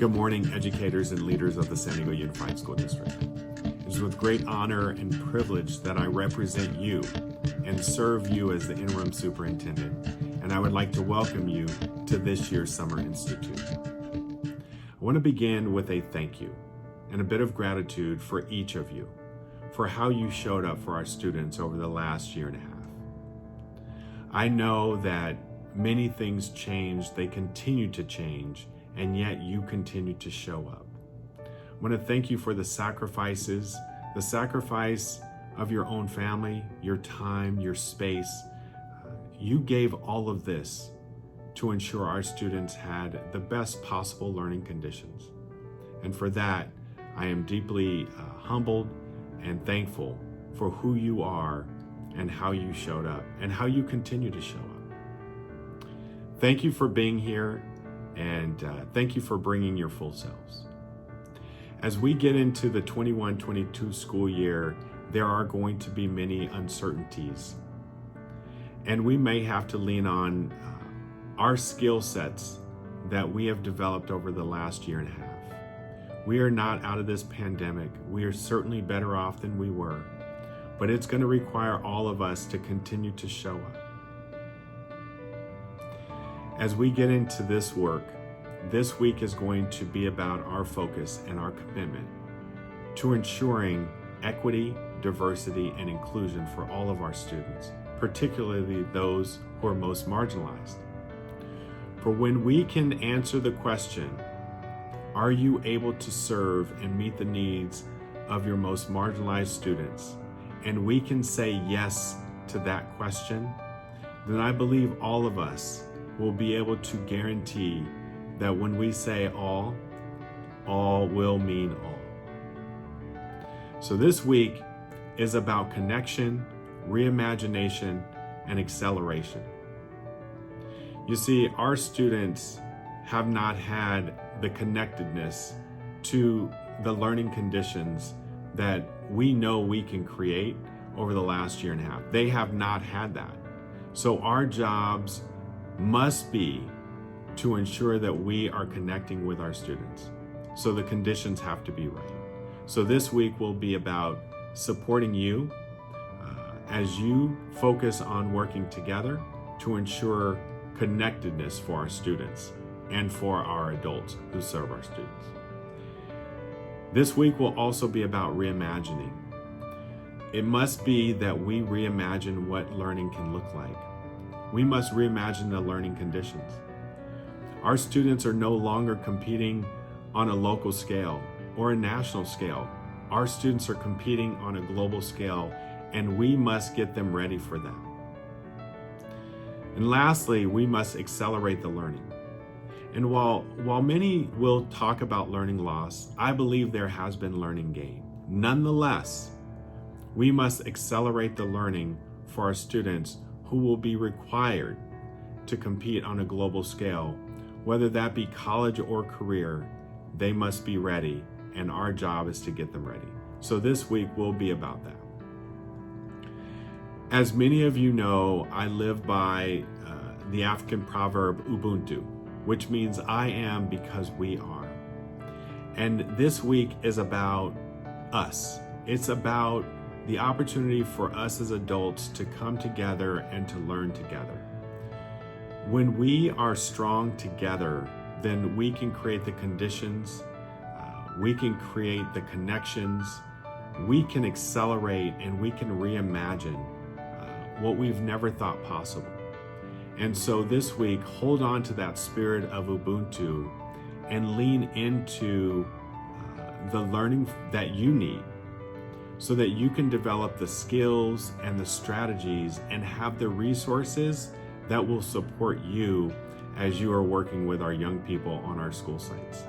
Good morning, educators and leaders of the San Diego Unified School District. It is with great honor and privilege that I represent you and serve you as the interim superintendent, and I would like to welcome you to this year's Summer Institute. I want to begin with a thank you and a bit of gratitude for each of you for how you showed up for our students over the last year and a half. I know that many things changed, they continue to change, and yet you continue to show up. I want to thank you for the sacrifices, the sacrifice of your own family, your time, your space. You gave all of this to ensure our students had the best possible learning conditions. And for that, I am deeply humbled and thankful for who you are and how you showed up and how you continue to show up. Thank you for being here. And thank you for bringing your full selves. As we get into the 21-22 school year, there are going to be many uncertainties. And we may have to lean on our skill sets that we have developed over the last year and a half. We are not out of this pandemic. We are certainly better off than we were. But it's going to require all of us to continue to show up. As we get into this work, this week is going to be about our focus and our commitment to ensuring equity, diversity, and inclusion for all of our students, particularly those who are most marginalized. For when we can answer the question, are you able to serve and meet the needs of your most marginalized students? And we can say yes to that question, then I believe all of us will be able to guarantee that when we say all will mean all. So this week is about connection, reimagination, and acceleration. You see, our students have not had the connectedness to the learning conditions that we know we can create over the last year and a half. They have not had that. So our jobs must be to ensure that we are connecting with our students. So the conditions have to be right. So this week will be about supporting you as you focus on working together to ensure connectedness for our students and for our adults who serve our students. This week will also be about reimagining. It must be that we reimagine what learning can look like. We must reimagine the learning conditions. Our students are no longer competing on a local scale or a national scale. Our students are competing on a global scale, and we must get them ready for that. And lastly, we must accelerate the learning. And while many will talk about learning loss, I believe there has been learning gain. Nonetheless, we must accelerate the learning for our students who will be required to compete on a global scale. Whether that be college or career, they must be ready, and our job is to get them ready. So this week will be about that. As many of you know, I live by the African proverb Ubuntu, which means I am because we are. And this week is about us. It's about the opportunity for us as adults to come together and to learn together. When we are strong together, then we can create the conditions, we can create the connections, we can accelerate, and we can reimagine what we've never thought possible. And so this week, hold on to that spirit of Ubuntu and lean into the learning that you need so that you can develop the skills and the strategies and have the resources that will support you as you are working with our young people on our school sites.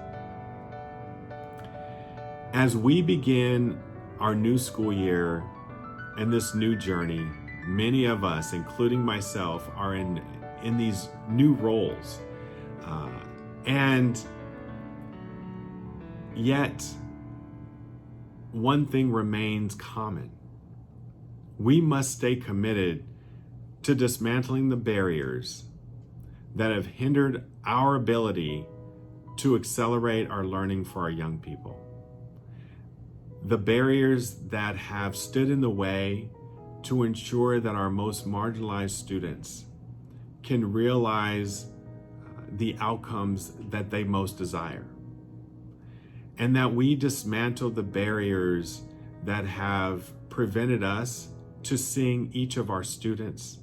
As we begin our new school year and this new journey, many of us, including myself, are in these new roles. And yet, one thing remains common. We must stay committed to dismantling the barriers that have hindered our ability to accelerate our learning for our young people. The barriers that have stood in the way to ensure that our most marginalized students can realize the outcomes that they most desire. And that we dismantle the barriers that have prevented us to seeing each of our students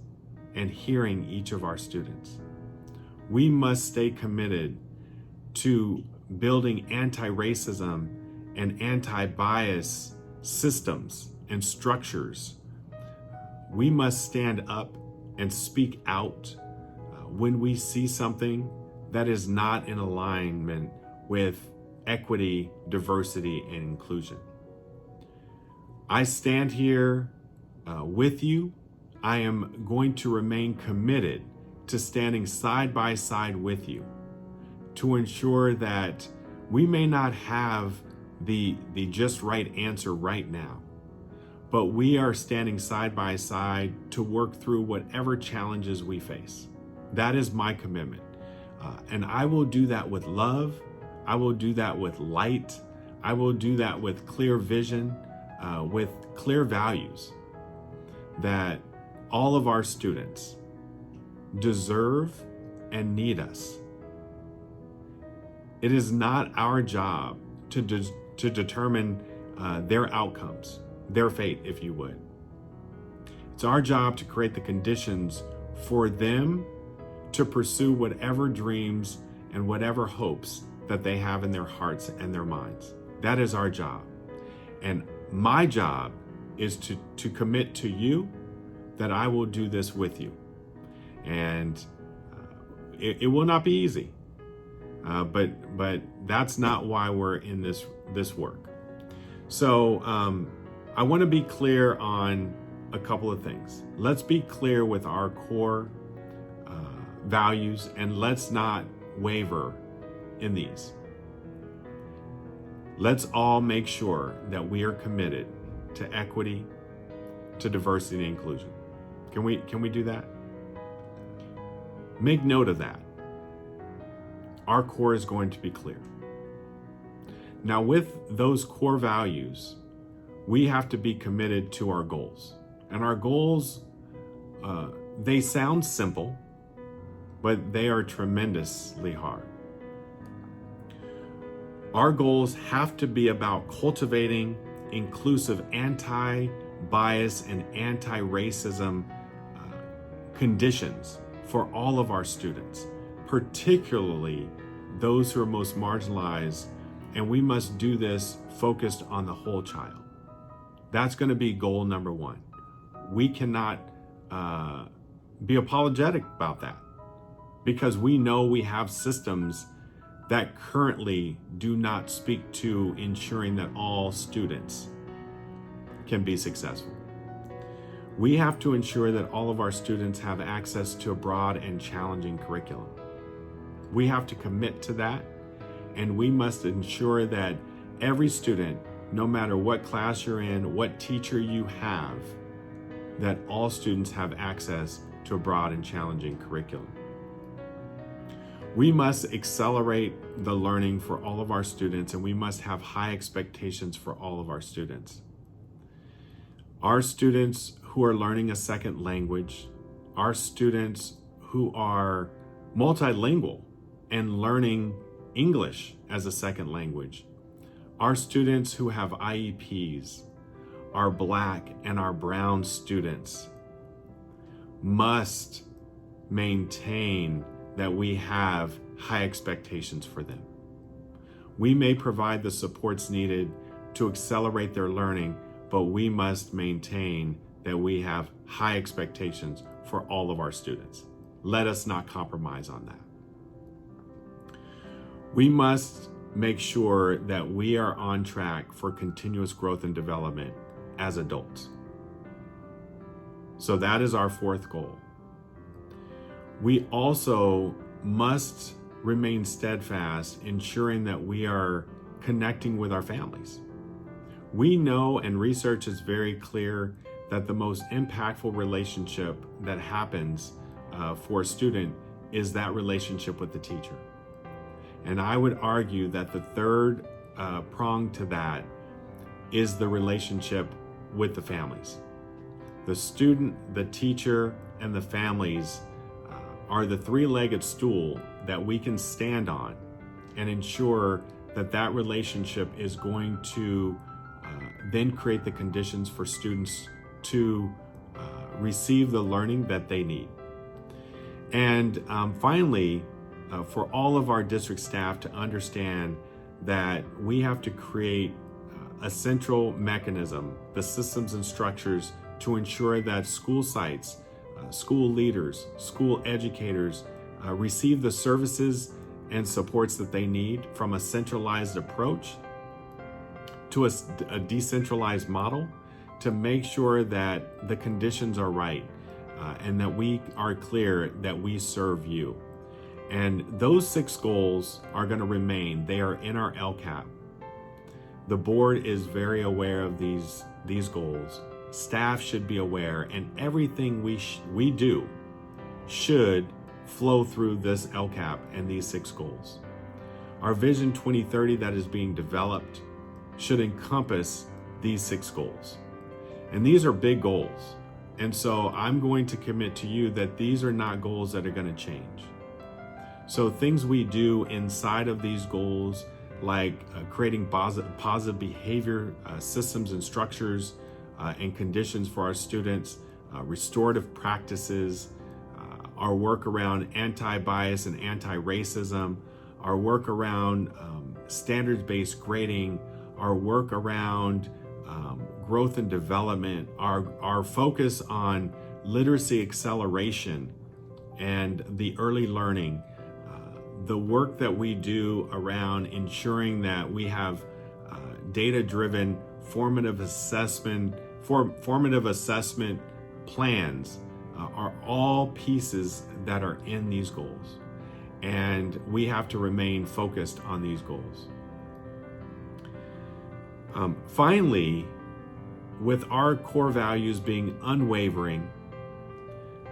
and hearing each of our students. We must stay committed to building anti-racism and anti-bias systems and structures. We must stand up and speak out when we see something that is not in alignment with equity, diversity, and inclusion. I stand here with you. I am going to remain committed to standing side by side with you to ensure that we may not have the just right answer right now, but we are standing side by side to work through whatever challenges we face. That is my commitment. And I will do that with love. I will do that with light. I will do that with clear vision, with clear values that all of our students deserve and need us. It is not our job to determine their outcomes, their fate, if you would. It's our job to create the conditions for them to pursue whatever dreams and whatever hopes that they have in their hearts and their minds. That is our job. And my job is to commit to you that I will do this with you. And it will not be easy, but that's not why we're in this work. So I want to be clear on a couple of things. Let's be clear with our core values, and let's not waver in these. Let's all make sure that we are committed to equity, to diversity and inclusion. Can we do that? Make note of that. Our core is going to be clear. Now, with those core values, we have to be committed to our goals. And our goals, they sound simple, but they are tremendously hard. Our goals have to be about cultivating inclusive anti-bias and anti-racism conditions for all of our students, particularly those who are most marginalized, and we must do this focused on the whole child. That's going to be goal number one. We cannot be apologetic about that, because we know we have systems that currently do not speak to ensuring that all students can be successful. We have to ensure that all of our students have access to a broad and challenging curriculum. We have to commit to that, and we must ensure that every student, no matter what class you're in, what teacher you have, that all students have access to a broad and challenging curriculum. We must accelerate the learning for all of our students, and we must have high expectations for all of our students. Our students who are learning a second language, our students who are multilingual and learning English as a second language, our students who have IEPs, our Black and our brown students must maintain that we have high expectations for them. We may provide the supports needed to accelerate their learning, but we must maintain that we have high expectations for all of our students. Let us not compromise on that. We must make sure that we are on track for continuous growth and development as adults. So that is our fourth goal. We also must remain steadfast, ensuring that we are connecting with our families. We know, and research is very clear, that the most impactful relationship that happens for a student is that relationship with the teacher. And I would argue that the third prong to that is the relationship with the families. The student, the teacher, and the families are the three-legged stool that we can stand on and ensure that that relationship is going to then create the conditions for students to receive the learning that they need. And finally, for all of our district staff to understand that we have to create a central mechanism, the systems and structures to ensure that school sites, school leaders, school educators receive the services and supports that they need from a centralized approach to a decentralized model to make sure that the conditions are right and that we are clear that we serve you. And those 6 goals are going to remain. They are in our LCAP. The board is very aware of these goals. Staff should be aware, and everything we do should flow through this LCAP and these 6 goals. Our Vision 2030 that is being developed should encompass these 6 goals. And these are big goals. And so I'm going to commit to you that these are not goals that are going to change. So things we do inside of these goals, like creating positive behavior systems and structures and conditions for our students, restorative practices, our work around anti-bias and anti-racism, our work around standards-based grading, our work around growth and development, our focus on literacy acceleration and the early learning, the work that we do around ensuring that we have data-driven formative assessment plans are all pieces that are in these goals. And we have to remain focused on these goals. Finally, with our core values being unwavering,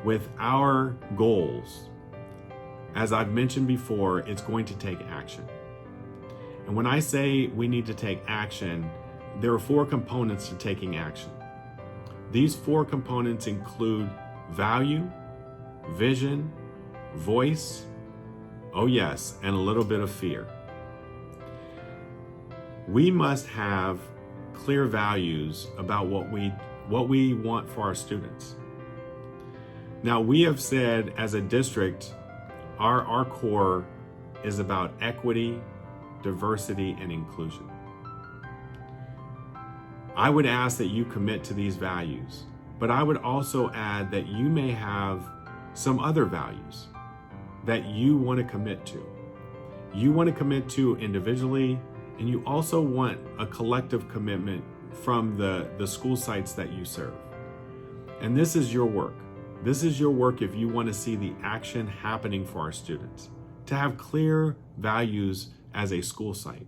with our goals, as I've mentioned before, it's going to take action. And when I say we need to take action, there are 4 components to taking action. These 4 components include value, vision, voice, oh yes, and a little bit of fear. We must have clear values about what we want for our students. Now, we have said as a district, our core is about equity, diversity, and inclusion. I would ask that you commit to these values, but I would also add that you may have some other values that you want to commit to. You want to commit to individually, and you also want a collective commitment from the school sites that you serve. And this is your work. This is your work if you want to see the action happening for our students, to have clear values as a school site.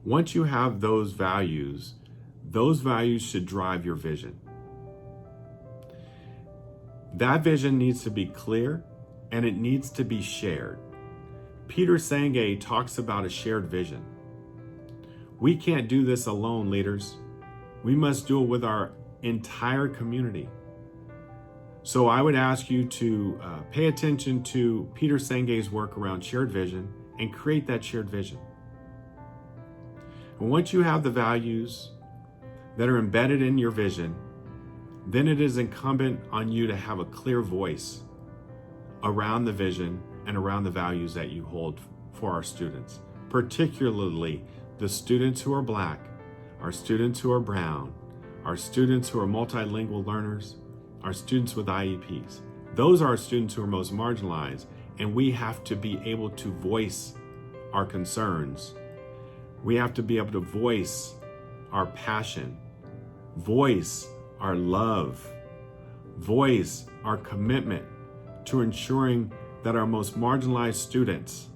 Once you have those values should drive your vision. That vision needs to be clear and it needs to be shared. Peter Senge talks about a shared vision. We can't do this alone, leaders. We must do it with our entire community. So I would ask you to pay attention to Peter Senge's work around shared vision and create that shared vision. And once you have the values that are embedded in your vision, then it is incumbent on you to have a clear voice around the vision and around the values that you hold for our students, particularly the students who are Black, our students who are brown, our students who are multilingual learners, our students with IEPs. Those are our students who are most marginalized, and we have to be able to voice our concerns. We have to be able to voice our passion, voice our love, voice our commitment to ensuring that our most marginalized students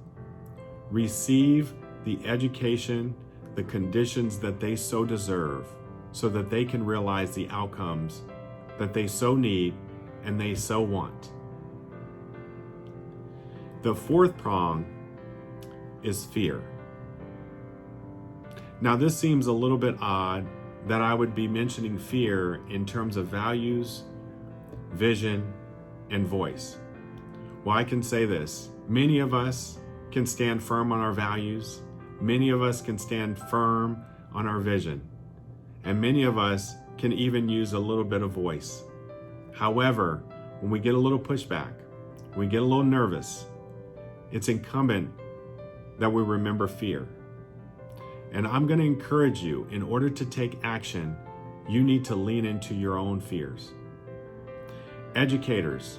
receive the education, the conditions that they so deserve, so that they can realize the outcomes that they so need and they so want. The 4th prong is fear. Now, this seems a little bit odd that I would be mentioning fear in terms of values, vision, and voice. Well, I can say this. Many of us can stand firm on our values. Many of us can stand firm on our vision. And many of us can even use a little bit of voice. However, when we get a little pushback, when we get a little nervous, it's incumbent that we remember fear. And I'm going to encourage you, in order to take action, you need to lean into your own fears. Educators,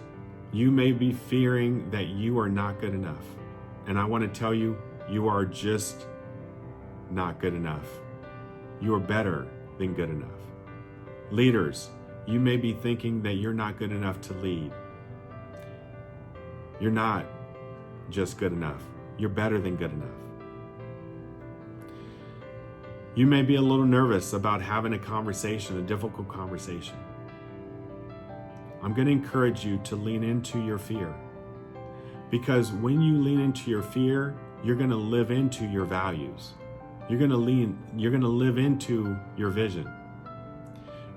you may be fearing that you are not good enough. And I want to tell you, you are just not good enough. You are better than good enough. Leaders, you may be thinking that you're not good enough to lead. You're not just good enough. You're better than good enough. You may be a little nervous about having a conversation, a difficult conversation. I'm going to encourage you to lean into your fear. Because when you lean into your fear, you're going to live into your values. You're going to live into your vision.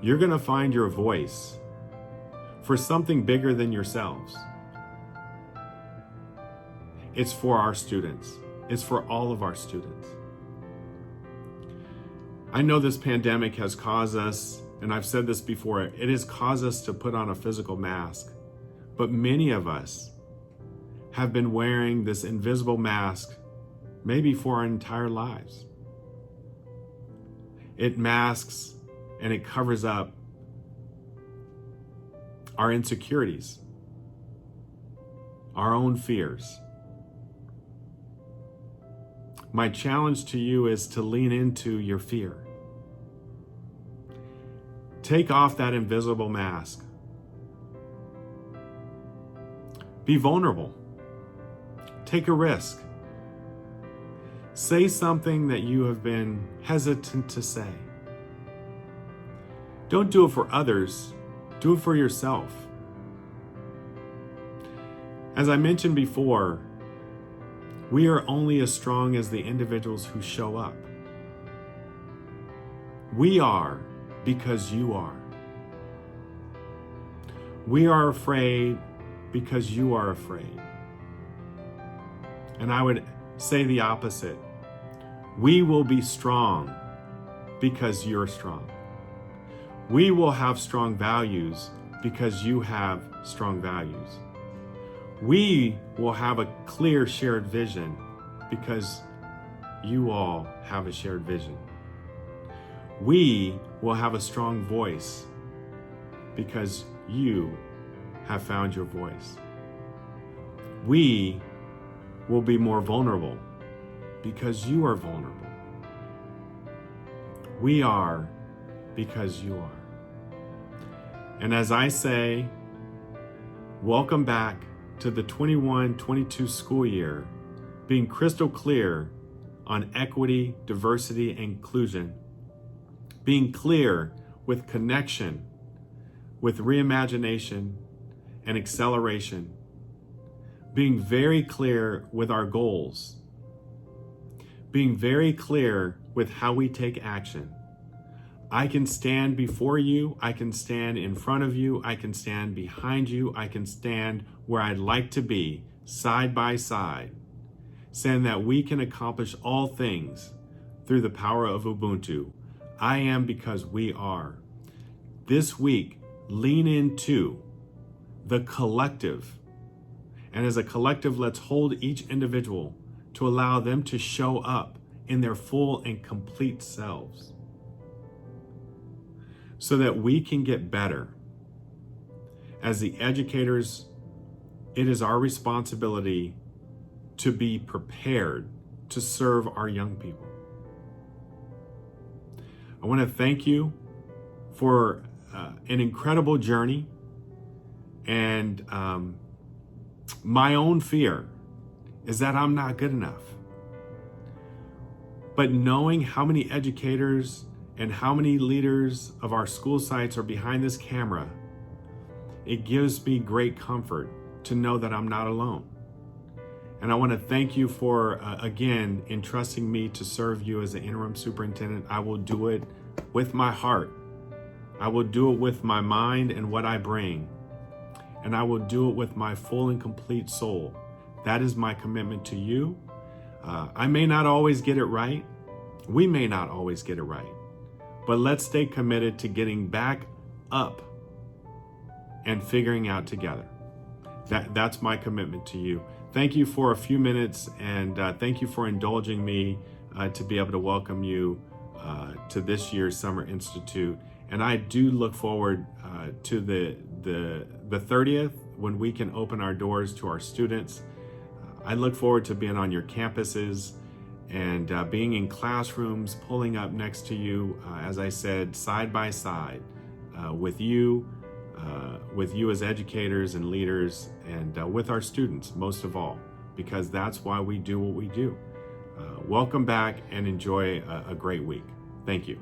You're going to find your voice for something bigger than yourselves. It's for our students. It's for all of our students. I know this pandemic has caused us, and I've said this before, it has caused us to put on a physical mask. But many of us have been wearing this invisible mask maybe for our entire lives. It masks and it covers up our insecurities, our own fears. My challenge to you is to lean into your fear. Take off that invisible mask. Be vulnerable. Take a risk. Say something that you have been hesitant to say. Don't do it for others. Do it for yourself. As I mentioned before, we are only as strong as the individuals who show up. We are because you are. We are afraid because you are afraid. And I would say the opposite. We will be strong because you're strong. We will have strong values because you have strong values. We will have a clear shared vision because you all have a shared vision. We will have a strong voice because you have found your voice. We will be more vulnerable because you are vulnerable. We are because you are. And as I say, welcome back to the 21-22 school year, being crystal clear on equity, diversity, and inclusion, being clear with connection, with reimagination and acceleration, being very clear with our goals, being very clear with how we take action. I can stand before you, I can stand in front of you, I can stand behind you, I can stand where I'd like to be, side by side, saying that we can accomplish all things through the power of Ubuntu. I am because we are. This week, lean into the collective. And as a collective, let's hold each individual to allow them to show up in their full and complete selves, so that we can get better. As the educators, it is our responsibility to be prepared to serve our young people. I want to thank you for an incredible journey. And my own fear is that I'm not good enough. But knowing how many educators and how many leaders of our school sites are behind this camera, it gives me great comfort to know that I'm not alone. And I want to thank you for, again, entrusting me to serve you as the interim superintendent. I will do it with my heart. I will do it with my mind and what I bring. And I will do it with my full and complete soul. That is my commitment to you. I may not always get it right. We may not always get it right. But let's stay committed to getting back up and figuring out together. That's my commitment to you. Thank you for a few minutes, and thank you for indulging me to be able to welcome you to this year's Summer Institute. And I do look forward to the 30th, when we can open our doors to our students. I look forward to being on your campuses and being in classrooms, pulling up next to you, as I said, side by side with you as educators and leaders, and with our students, most of all, because that's why we do what we do. Welcome back and enjoy a great week. Thank you.